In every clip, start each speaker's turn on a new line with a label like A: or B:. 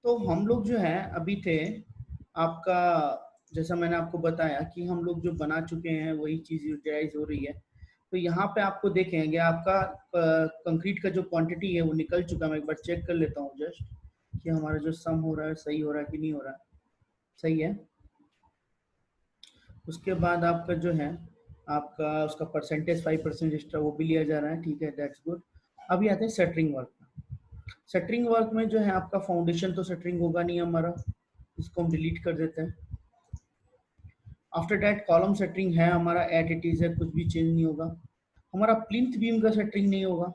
A: तो हम लोग जो है अभी थे आपका, जैसा मैंने आपको बताया कि हम लोग जो बना चुके हैं वही चीज़ यूटिलाइज हो रही है। तो यहाँ पे आपको देखेंगे आपका कंक्रीट का जो क्वांटिटी है वो निकल चुका है। मैं एक बार चेक कर लेता हूँ जस्ट कि हमारा जो सम हो रहा है सही हो रहा है कि नहीं हो रहा है। सही है। उसके बाद आपका जो है आपका उसका परसेंटेज 5% एक्स्ट्रा वो भी लिया जा रहा है। ठीक है, दैट्स गुड। अभी आते हैं शटरिंग वर्क। शटरिंग वर्क में जो है आपका फाउंडेशन तो शटरिंग होगा नहीं हमारा, इसको हम डिलीट कर देते हैं। आफ्टर दैट कॉलम शटरिंग है हमारा, एट इट इज है, कुछ भी चेंज नहीं होगा। हमारा प्लिंथ बीम का शटरिंग नहीं होगा,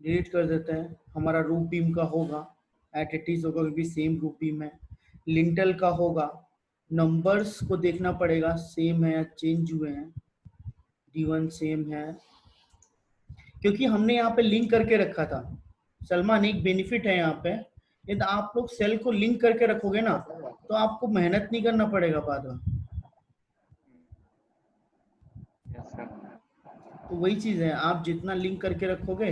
A: डिलीट कर देते हैं। हमारा रूफ बीम का होगा, एट इट इज होगा क्योंकि सेम रूफ बीम है। लिंटल का होगा, नंबर्स को देखना पड़ेगा सेम है या चेंज हुए हैं। D1 सेम है क्योंकि हमने यहाँ पे लिंक करके रखा था। सलमान, एक बेनिफिट है यहाँ पे, यदि आप लोग सेल को लिंक करके रखोगे ना तो आपको मेहनत नहीं करना पड़ेगा बाद में। तो वही चीज है, आप जितना लिंक करके रखोगे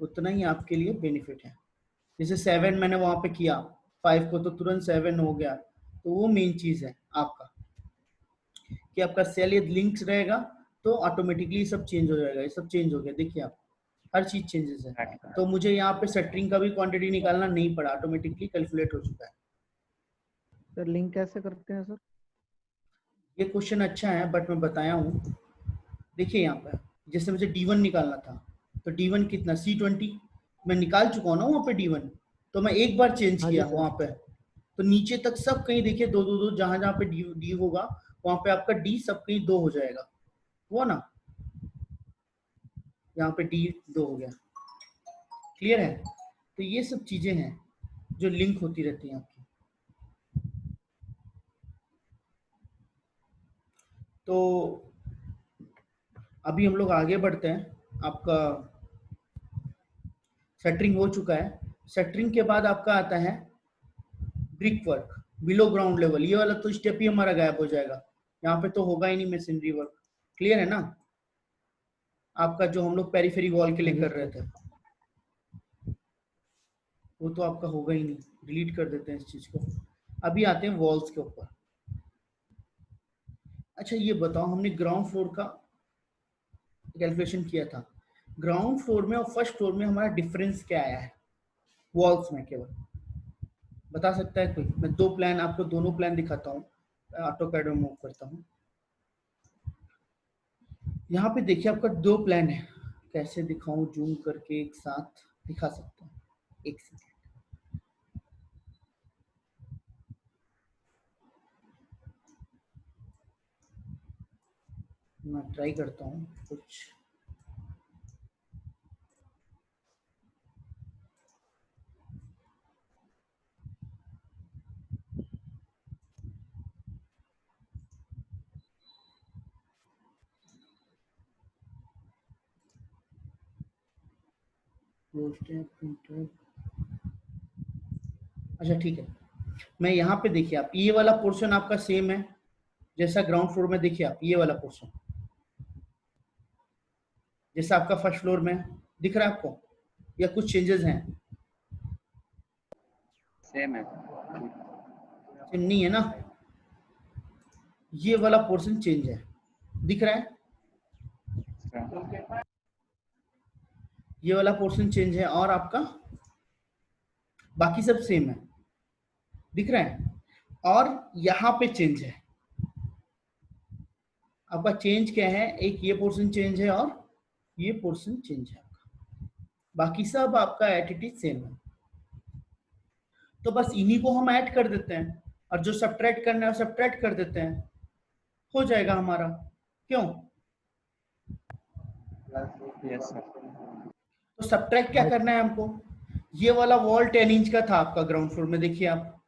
A: उतना ही आपके लिए बेनिफिट है। जैसे 7 मैंने वहां पे किया, 5 को तो तुरंत 7 हो गया। तो वो मेन चीज है आपका कि आपका सेल यदि लिंक्स रहेगा तो ऑटोमेटिकली सब चेंज हो जाएगा। ये सब चेंज हो गया, देखिए आप, हर चीज चेंजेस है। तो मुझे यहाँ पे शटरिंग का भी क्वांटिटी निकालना नहीं पड़ा, ऑटोमेटिकली कैलकुलेट हो चुका है।
B: सर लिंक कैसे करते हैं सर?
A: ये क्वेश्चन अच्छा है बट मैं बताया हूँ। देखिए यहाँ पे जैसे मुझे D1 निकालना था, तो D1 कितना, C20 मैं निकाल चुका हूँ ना वहाँ पे D1। तो मैं एक बार चेंज
B: हाँ जी
A: किया
B: सर।
A: वहाँ पे, तो नीचे तक सब कहीं देखिए दो दो दो, जहां जहां पे डी होगा वहां पे आपका डी सब कहीं 2 हो जाएगा। वो ना, यहाँ पे D2 हो गया। क्लियर है? तो ये सब चीजें हैं जो लिंक होती रहती हैं आपकी। तो अभी हम लोग आगे बढ़ते हैं। आपका शटरिंग हो चुका है। शटरिंग के बाद आपका आता है brick work, below ground level. ये वाला तो स्टेप ही हमारा गायब हो जाएगा, यहाँ पे तो होगा ही नहीं मशीनरी वर्क। क्लियर है ना? आपका जो हम लोग पेरीफेरी वॉल के लिए कर रहे थे वो तो आपका होगा ही नहीं, डिलीट कर देते हैं इस चीज को। अभी आते हैं वॉल्स के ऊपर। अच्छा ये बताओ, हमने ग्राउंड फ्लोर का कैलकुलेशन किया था, ग्राउंड फ्लोर में और फर्स्ट फ्लोर में हमारा डिफरेंस क्या आया है वॉल्स में? केवल बता सकता है कोई? मैं दो प्लान आपको, दोनों प्लान दिखाता हूँ। ऑटोकैड में मूव करता हूँ। यहाँ पे देखिए आपका दो प्लान है। कैसे दिखाऊं, जूम करके एक साथ दिखा सकता हूँ, एक सेकंड। मैं ट्राई करता हूँ कुछ। अच्छा ठीक है, मैं यहाँ पे देखिए आप, ये वाला पोर्शन आपका सेम है जैसा ग्राउंड फ्लोर में। देखिए आप ये वाला पोर्शन जैसा आपका फर्स्ट फ्लोर में दिख रहा है आपको, या कुछ चेंजेस हैं?
C: सेम है।
A: सेम नहीं है ना? ये वाला पोर्शन चेंज है, दिख रहा है? ये वाला पोर्शन चेंज है और आपका बाकी सब सेम है, दिख रहा है? और यहाँ पे चेंज है। आपका चेंज क्या है? एक ये पोर्शन चेंज है और ये पोर्शन चेंज है आपका, बाकी सब आपका एटिटी सेम है। तो बस इन्हीं को हम ऐड कर देते हैं और जो सब्ट्रैक्ट करना है सब्ट्रैक्ट कर देते हैं, हो जाएगा हमारा। क्यों?
C: Yes sir.
A: तो सब्ट्रैक्ट क्या करना है हमको? ये वाला वॉल 10 इंच का था आपका ग्राउंड फ्लोर में, देखिए आप,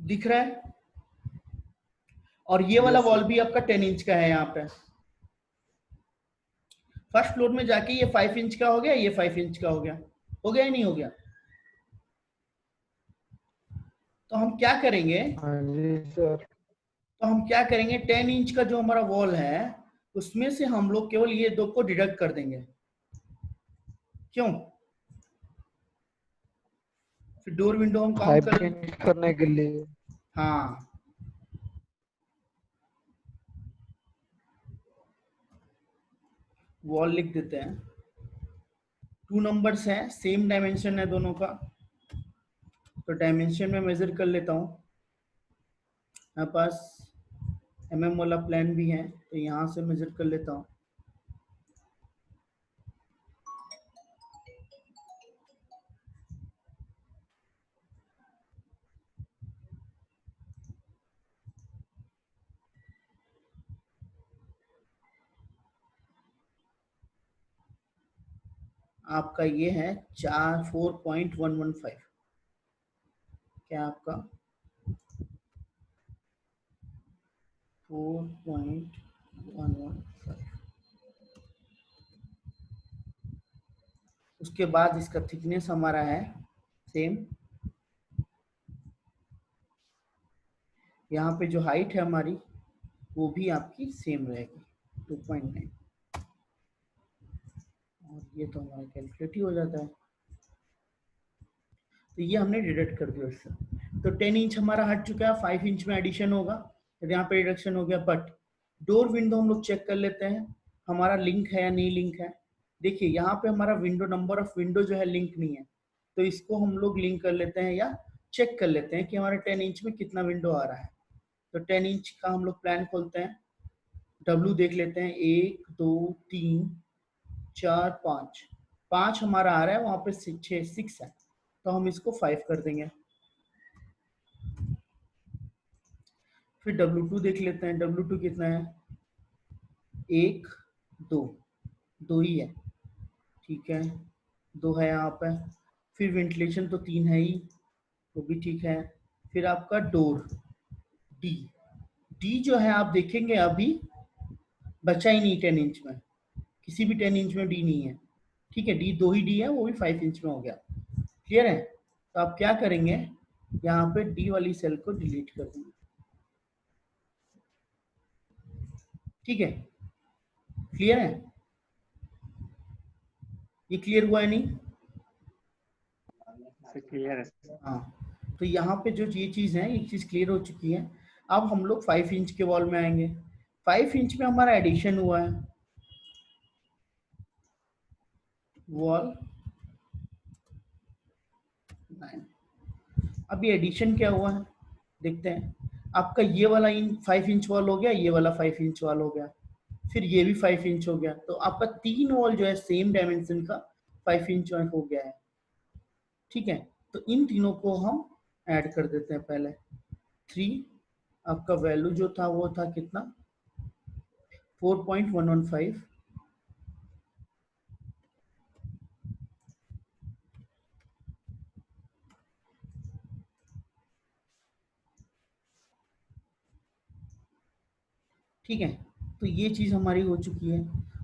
A: दिख रहा है? और ये वाला वॉल भी आपका 10 इंच का है यहाँ पे। फर्स्ट फ्लोर में जाके ये 5 इंच का हो गया, ये 5 इंच का हो गया। हो गया या नहीं हो गया? तो हम क्या करेंगे?
B: हाँ जी सर।
A: तो हम क्या करेंगे, 10 इंच का जो हमारा वॉल है उसमें से हम लोग केवल ये दो को डिडक्ट कर देंगे। क्यों? फिर डोर विंडो हम काउंट
B: हाइप
A: कर,
B: चेंज करने के लिए।
A: हाँ वॉल लिख देते हैं। 2 नंबर्स हैं, सेम डायमेंशन है दोनों का, तो डायमेंशन में मेजर कर लेता हूँ। मेरे पास वाला प्लान भी है, तो यहाँ से मेजर कर लेता हूँ। आपका ये है 4.115, क्या आपका 4.115। उसके बाद इसका थिकनेस हमारा है सेम। यहाँ पे जो हाइट है हमारी वो भी आपकी सेम रहेगी 2.9, और ये तो हमारा कैलकुलेट ही हो जाता है। तो ये हमने डिडक्ट कर दिया इससे। तो 10 इंच हमारा हट चुका है, 5 इंच में एडिशन होगा, तो यहाँ पे रिडक्शन हो गया। बट डोर विंडो हम लोग चेक कर लेते हैं हमारा लिंक है या नहीं लिंक है। देखिए यहाँ पे हमारा विंडो नंबर ऑफ विंडो जो है लिंक नहीं है, तो इसको हम लोग लिंक कर लेते हैं या चेक कर लेते हैं कि हमारे 10 इंच में कितना विंडो आ रहा है। तो 10 इंच का हम लोग प्लान खोलते हैं, डब्लू देख लेते हैं, 1 2 3 4 5, 5 हमारा आ रहा है, वहां पे 6 है, तो हम इसको 5 कर देंगे। फिर W2 देख लेते हैं, W2 कितना है, 1 2, 2 ही है, ठीक है, 2 है यहाँ पे। फिर वेंटिलेशन तो 3 है ही, वो भी ठीक है। फिर आपका डोर डी, डी जो है आप देखेंगे अभी बचा ही नहीं 10 इंच में, किसी भी 10 इंच में डी नहीं है, ठीक है, डी 2 ही डी है, वो भी 5 इंच में हो गया। क्लियर है? तो आप क्या करेंगे, यहाँ पे डी वाली सेल को डिलीट कर देंगे, ठीक है। क्लियर है? ये क्लियर हुआ है नहीं?
C: क्लियर है।
A: हाँ, तो यहाँ पे जो ये चीज़ है, ये चीज़ क्लियर हो चुकी है। अब हम लोग 5 इंच के वॉल में आएंगे। 5 इंच में हमारा एडिशन हुआ है, वॉल 9। अब ये एडिशन क्या हुआ है देखते हैं। आपका ये वाला इन 5 इंच वॉल हो गया, ये वाला 5 इंच वॉल हो गया, फिर ये भी 5 इंच हो गया, तो आपका 3 वॉल जो है सेम डायमेंशन का 5 इंच हो गया है, ठीक है। तो इन तीनों को हम ऐड कर देते हैं पहले। 3, आपका वैल्यू जो था वो था कितना, 4.115, ठीक है। तो ये चीज़ हमारी हो चुकी है।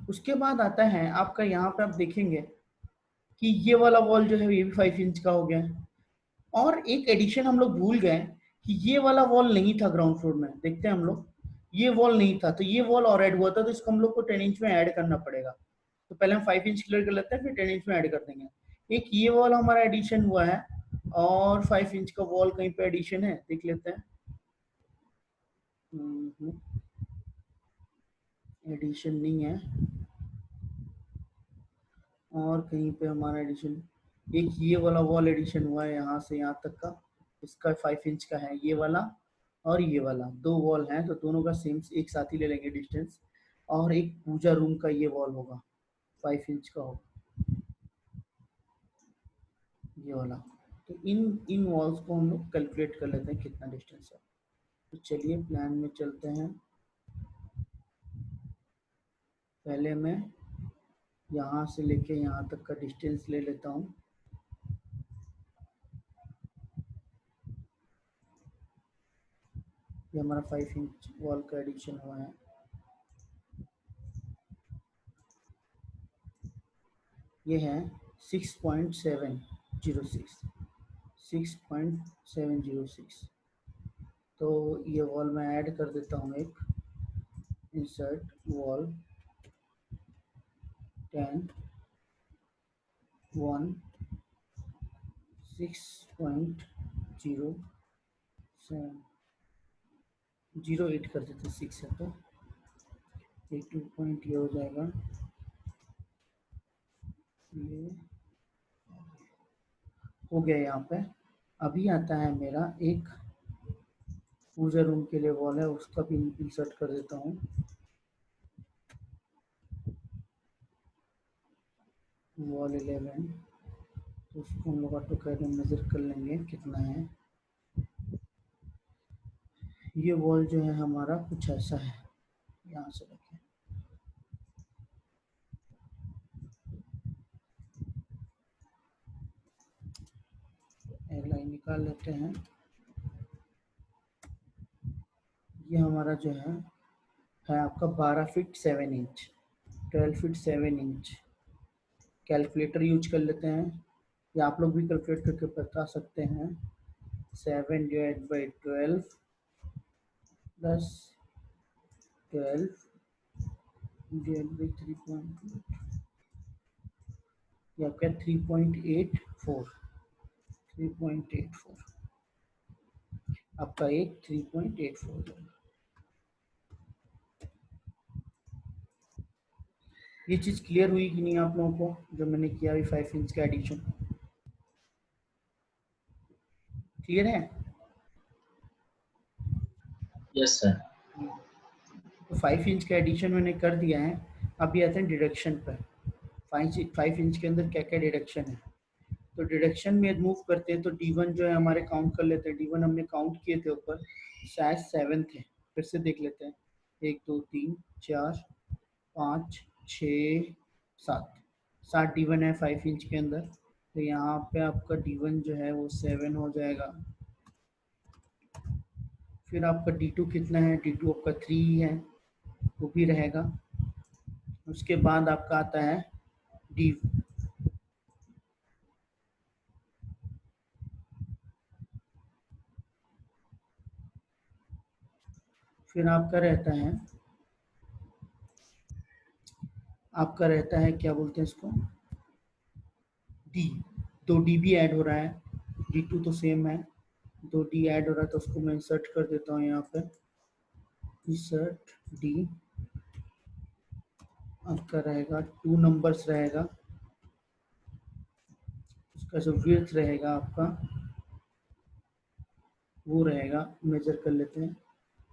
A: उसके बाद आता है आपका, यहाँ पे आप देखेंगे कि ये वाला वॉल जो है ये भी 5 इंच का हो गया है। और एक एडिशन हम लोग भूल गए कि ये वाला वॉल नहीं था ग्राउंड फ्लोर में, देखते हैं हम लोग, ये वॉल नहीं था, तो ये वॉल और ऐड हुआ था, तो इसको हम लोग को 10 इंच में ऐड करना पड़ेगा। तो पहले हम 5 इंच क्लियर कर लेते हैं, फिर 10 इंच में ऐड कर देंगे। एक ये वॉल हमारा एडिशन हुआ है, और 5 इंच का वॉल कहीं पे एडिशन है, देख लेते हैं। एडिशन नहीं है, और कहीं पे हमारा एडिशन, एक ये वाला वॉल एडिशन हुआ है यहाँ से यहाँ तक का, इसका 5 इंच का है ये वाला, और ये वाला 2 वॉल हैं, तो दोनों का सेम एक साथ ही ले लेंगे डिस्टेंस। और एक पूजा रूम का ये वॉल होगा, 5 इंच का होगा ये वाला। तो इन इन वॉल्स को हम लोग कैलकुलेट कर लेते हैं कितना डिस्टेंस है। तो चलिए प्लान में चलते हैं। पहले मैं यहाँ से लेके यहाँ तक का डिस्टेंस ले लेता हूँ। ये हमारा 5 इंच वॉल का एडिशन हुआ है। ये है 6.706, 6.706। तो ये वॉल मैं ऐड कर देता हूँ, एक इंसर्ट वॉल 10 6.0708 कर देते, 6 है तो ये 2 पॉइंट ये हो जाएगा, ये हो गया यहाँ पे। अभी आता है मेरा एक पूजा रूम के लिए वॉल है, उसका भी इंसर्ट कर देता हूँ। वॉल 11, तो उसको हम लोग ऑटोकैड में मेजर कर लेंगे कितना है। ये वॉल जो है हमारा कुछ ऐसा है, यहाँ से रखें, लाइन निकाल लेते हैं। ये हमारा जो है आपका 12 feet 7 inch, 12 feet 7 inch. Calculator use कर लेते हैं, या आप लोग भी कैलकुलेट करके बता सकते हैं। 7 divide by 12 plus 12 divide by 3.8, ये आपका 3.84, 3.84 आपका एक 3.84। ये चीज़ क्लियर हुई कि नहीं आप लोगों को, जो मैंने किया अभी 5 इंच का एडिशन? क्लियर है?
C: Yes sir.
A: तो 5 इंच का एडिशन मैंने कर दिया है। अभी आते हैं डिडक्शन पर। 5 इंच के अंदर क्या क्या डिडक्शन है, तो डिडक्शन में मूव करते हैं तो D1 जो है हमारे काउंट कर लेते हैं। D1 हमने काउंट किए थे ऊपर, शायद 7 थे, फिर से देख लेते हैं। 1 2 3 4 5 6 7 D1 है 5 इंच के अंदर। तो यहाँ पे आपका D1 जो है वो 7 हो जाएगा। फिर आपका D2 कितना है, D2 आपका 3 है, वो भी रहेगा। उसके बाद आपका आता है D, फिर आपका रहता है क्या बोलते हैं इसको, D। 2D भी ऐड हो रहा है, D2 तो सेम है, 2D ऐड हो रहा है, तो उसको मैं इंसर्ट कर देता हूँ यहाँ पे। इंसर्ट D आपका रहेगा 2 नंबर्स रहेगा, उसका जो विड्थ रहेगा आपका वो रहेगा, मेजर कर लेते हैं।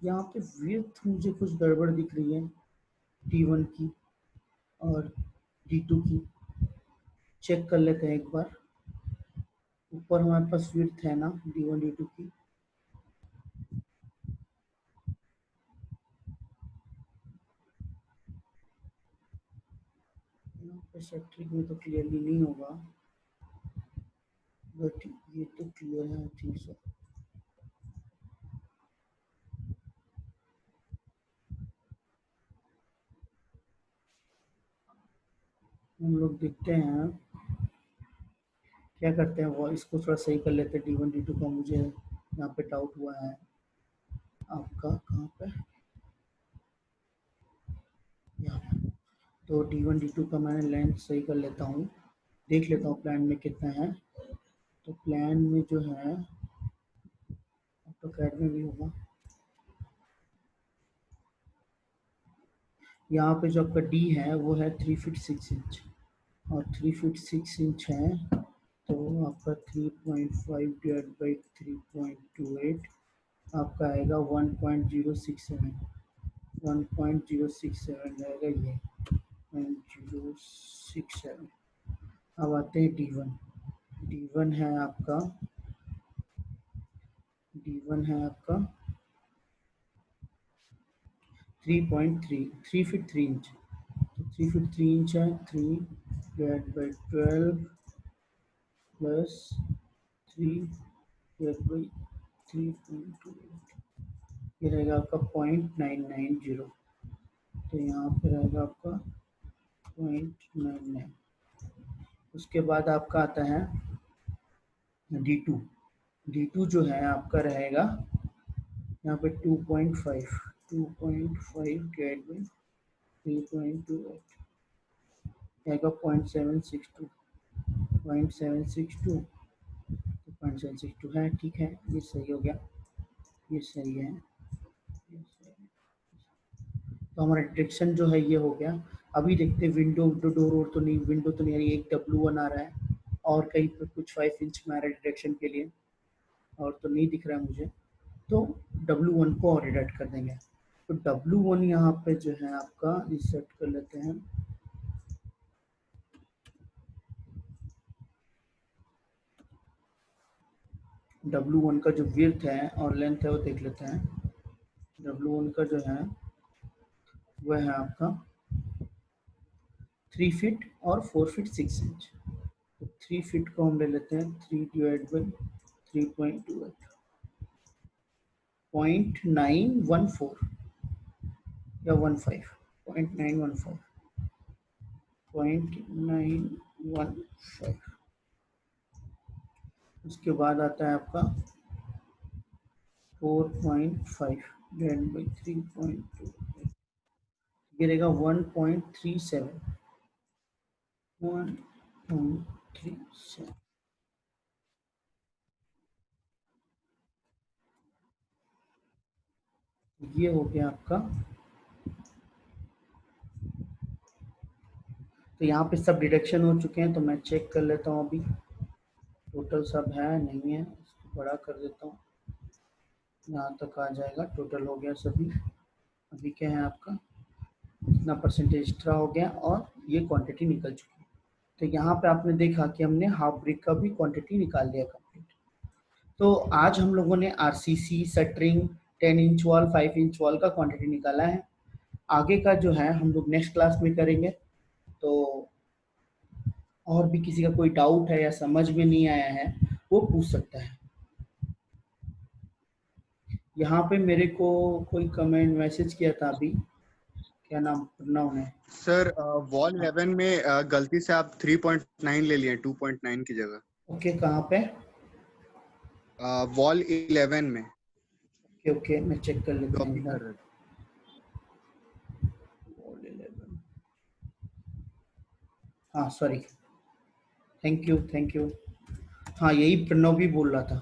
A: यहाँ पे विड्थ मुझे कुछ गड़बड़ दिख रही है D1 की और D2 की, चेक कर लेते हैं एक बार। ऊपर हमारे पास विड्थ है ना D1 D2 की, यहाँ पे सेट्रिक में तो क्लियरली नहीं होगा, बट ये तो क्लियर है आई थिंक सो। हम लोग देखते हैं क्या करते हैं, वो इसको थोड़ा सही कर लेते हैं। D1 D2 का मुझे यहाँ पे डाउट हुआ है, आपका कहाँ पे, यहाँ पे। तो D1 D2 का मैं लेंथ सही कर लेता हूँ, देख लेता हूँ प्लान में कितना है। तो प्लान में जो है ऑटोकैड में भी होगा, यहाँ पे जो आपका D है वो है 3 फीट 6 इंच, और 3 फीट 6 इंच है, तो आपका 3.5 डिवाइड बाई 3.28 आपका आएगा 1.067, 1.067 रहेगा ये, 0.067। अब आते हैं D1। D1 है आपका 3.3, 3 फीट 3 इंच, तो 3 फीट 3 इंच है, 3 divide by 12 plus 3 divide by 3.28, ये रहेगा आपका 0.990। तो यहाँ पे रहेगा आपका 0.99। उसके बाद आपका आता है D2। D2 जो है आपका रहेगा यहाँ पे 2.5, 2.5 डिवाइड बाई 3.28 आएगा 0.762। 0.762 0.762 है, ठीक है, ये सही हो गया, ये सही है, ये सही है। तो हमारा डिटेक्शन जो है ये हो गया। अभी देखते हैं विंडो डोर और तो नहीं, विंडो तो नहीं आ रही, एक W1 आ रहा है और कहीं पर कुछ 5 इंच में आ रहा है डिटेक्शन के लिए, और तो नहीं दिख रहा है मुझे, तो W1 को और एडिट कर देंगे। तो W1 यहाँ पे जो है आपका रिसेट कर लेते हैं, W1 का जो विड्थ है और लेंथ है वो देख लेते हैं। W1 का जो है वह है आपका 3 फीट और 4 फीट 6 इंच। तो 3 फीट को हम ले लेते हैं 3 डिवाइड बाई 3.28 0.914 या 15 0.915 0.915। उसके बाद आता है आपका 4.5 डिवाइड बाई 3.2 गिरेगा 1.37 1.37। ये हो गया आपका। तो यहाँ पे सब डिडक्शन हो चुके हैं, तो मैं चेक कर लेता हूँ अभी टोटल सब है नहीं है, इसको बड़ा कर देता हूँ, यहाँ तक आ जाएगा, टोटल हो गया सभी। अभी क्या है आपका इतना परसेंटेज एक्स्ट्रा हो गया और ये क्वांटिटी निकल चुकी है। तो यहाँ पे आपने देखा कि हमने हाफ ब्रिक का भी क्वांटिटी निकाल लिया कंप्लीट। तो आज हम लोगों ने RCC, shuttering, 10 inch wall, 5 inch wall का क्वांटिटी निकाला है। आगे का जो है हम लोग नेक्स्ट क्लास में करेंगे। तो और भी किसी का कोई डाउट है या समझ में नहीं आया है वो पूछ सकता है। यहाँ पे मेरे को कोई कमेंट मैसेज किया था अभी, क्या नाम प्रणव ने।
D: सर वॉल 11 में गलती से आप 3.9 ले लिए 2.9 की जगह।
A: ओके, कहाँ पे?
D: वॉल 11 में।
A: ओके ओके, मैं चेक कर लेता हूँ।
D: कॉपी कर रहे थे।
A: वॉल 11, हाँ sorry, thank you thank you. हाँ यही प्रणव भी बोल रहा था।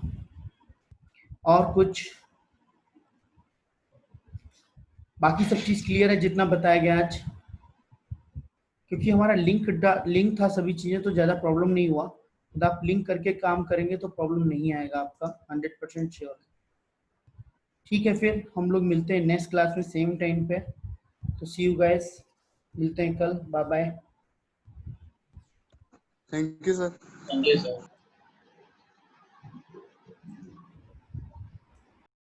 A: और कुछ बाकी सब चीज़ क्लियर है जितना बताया गया आज? क्योंकि हमारा लिंक था सभी चीज़ें, तो ज़्यादा प्रॉब्लम नहीं हुआ। तो आप लिंक करके काम करेंगे तो प्रॉब्लम नहीं आएगा आपका, 100% श्योर। ठीक है, फिर हम लोग मिलते हैं नेक्स्ट क्लास में सेम टाइम पे। तो सी यू गाइस, मिलते हैं कल, bye bye.
D: Thank you sir.
C: Thank you sir.